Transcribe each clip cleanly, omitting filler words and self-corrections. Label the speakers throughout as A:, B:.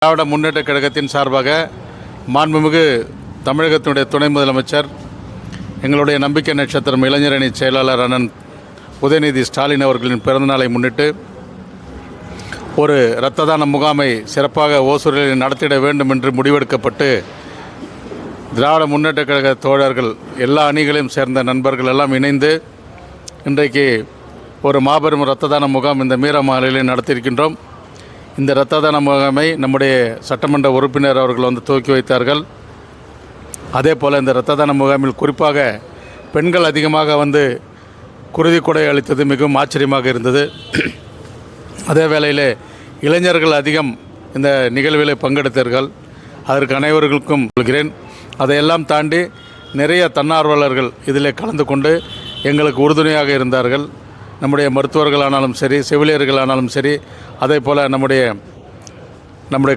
A: திராவிட முன்னேற்றக் கழகத்தின் சார்பாக மாண்புமிகு தமிழகத்தினுடைய துணை முதலமைச்சர், எங்களுடைய நம்பிக்கை நட்சத்திரம் இளைஞரணி செயலாளர் அண்ணன் உதயநிதி ஸ்டாலின் அவர்களின் பிறந்தநாளை முன்னிட்டு ஒரு இரத்த தான முகாமை சிறப்பாக ஓசூரில் நடத்திட வேண்டும் என்று முடிவெடுக்கப்பட்டு திராவிட முன்னேற்றக் கழக தோழர்கள் எல்லா அணிகளையும் சேர்ந்த நண்பர்கள் எல்லாம் இணைந்து இன்றைக்கு ஒரு மாபெரும் இரத்த தான முகாம் இந்த மீரமாலையில் நடத்தியிருக்கின்றோம். இந்த இரத்த தான முகாமை நம்முடைய சட்டமன்ற உறுப்பினர் அவர்கள் வந்து துவக்கி வைத்தார்கள். அதே போல் இந்த இரத்த தான முகாமில் குறிப்பாக பெண்கள் அதிகமாக வந்து குருதி கொடை அளித்தது மிகவும் ஆச்சரியமாக இருந்தது. அதே வேளையில் இளைஞர்கள் அதிகம் இந்த நிகழ்வில் பங்கெடுத்தார்கள். அதற்கு அனைவர்களுக்கும் சொல்கிறேன். அதையெல்லாம் தாண்டி நிறைய தன்னார்வலர்கள் இதில் கலந்து கொண்டு எங்களுக்கு உறுதுணையாக இருந்தார்கள். நம்முடைய மருத்துவர்களானாலும் சரி, செவிலியர்களானாலும் சரி, அதே போல் நம்முடைய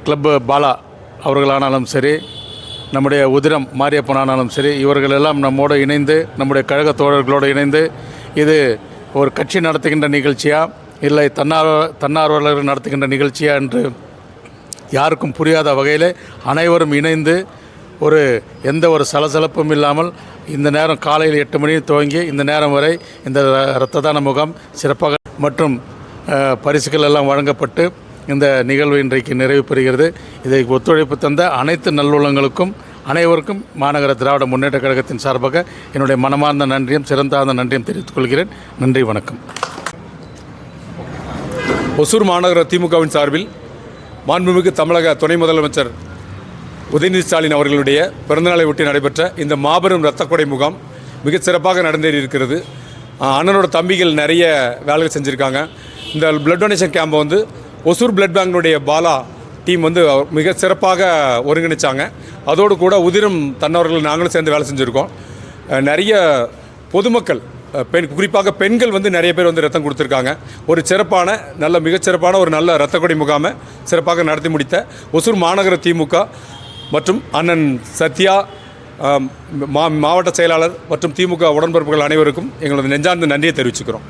A: கிளப்பு பாலா அவர்களானாலும் சரி, நம்முடைய உதிரம் மாரியப்பனானாலும் சரி, இவர்களெல்லாம் நம்மோடு இணைந்து நம்முடைய கழக தோழர்களோடு இணைந்து இது ஒரு கட்சி நடத்துகின்ற நிகழ்ச்சியா இல்லை தன்னார்வலர்கள் நடத்துகின்ற நிகழ்ச்சியா என்று யாருக்கும் புரியாத வகையில் அனைவரும் இணைந்து எந்த ஒரு சலசலப்பும் இல்லாமல் இந்த நேரம் காலையில் 8 மணி துவங்கி இந்த நேரம் வரை இந்த இரத்த தான முகாம் சிறப்பாக மற்றும் பரிசுகள் எல்லாம் வழங்கப்பட்டு இந்த நிகழ்வு இன்றைக்கு நிறைவு பெறுகிறது. இதை ஒத்துழைப்பு தந்த அனைத்து நல்லுள்ளங்களுக்கும் அனைவருக்கும் மாநகர திராவிட முன்னேற்றக் கழகத்தின் சார்பாக என்னுடைய மனமார்ந்த நன்றியும் சிறந்தார்ந்த நன்றியும் தெரிவித்துக் கொள்கிறேன். நன்றி, வணக்கம்.
B: ஒசூர் மாநகர திமுகவின் சார்பில் மாண்புமிகு தமிழக துணை முதலமைச்சர் உதயநிதி ஸ்டாலின் அவர்களுடைய பிறந்தநாளை ஒட்டி நடைபெற்ற இந்த மாபெரும் இரத்த கொடை முகாம் மிகச் சிறப்பாக நடந்தேறி இருக்கிறது. அண்ணனோட தம்பிகள் நிறைய வேலைகள் செஞ்சுருக்காங்க. இந்த பிளட் டொனேஷன் கேம்பை வந்து ஒசூர் பிளட் பேங்கினுடைய பாலா டீம் வந்து மிக சிறப்பாக ஒருங்கிணைச்சாங்க. அதோடு கூட உதிரம் தன்னவர்கள் நாங்களும் சேர்ந்து வேலை செஞ்சுருக்கோம். நிறைய பொதுமக்கள் குறிப்பாக பெண்கள் வந்து நிறைய பேர் வந்து ரத்தம் கொடுத்துருக்காங்க. ஒரு சிறப்பான மிகச்சிறப்பான ஒரு நல்ல இரத்த கொடை முகாமை சிறப்பாக நடத்தி முடித்த ஒசூர் மாநகர திமுக மற்றும் அண்ணன் சத்யா மாவட்ட செயலாளர் மற்றும் திமுக உடன்பிறப்புகள் அனைவருக்கும் எங்களது நெஞ்சார்ந்த நன்றியை தெரிவிச்சுக்கிறோம்.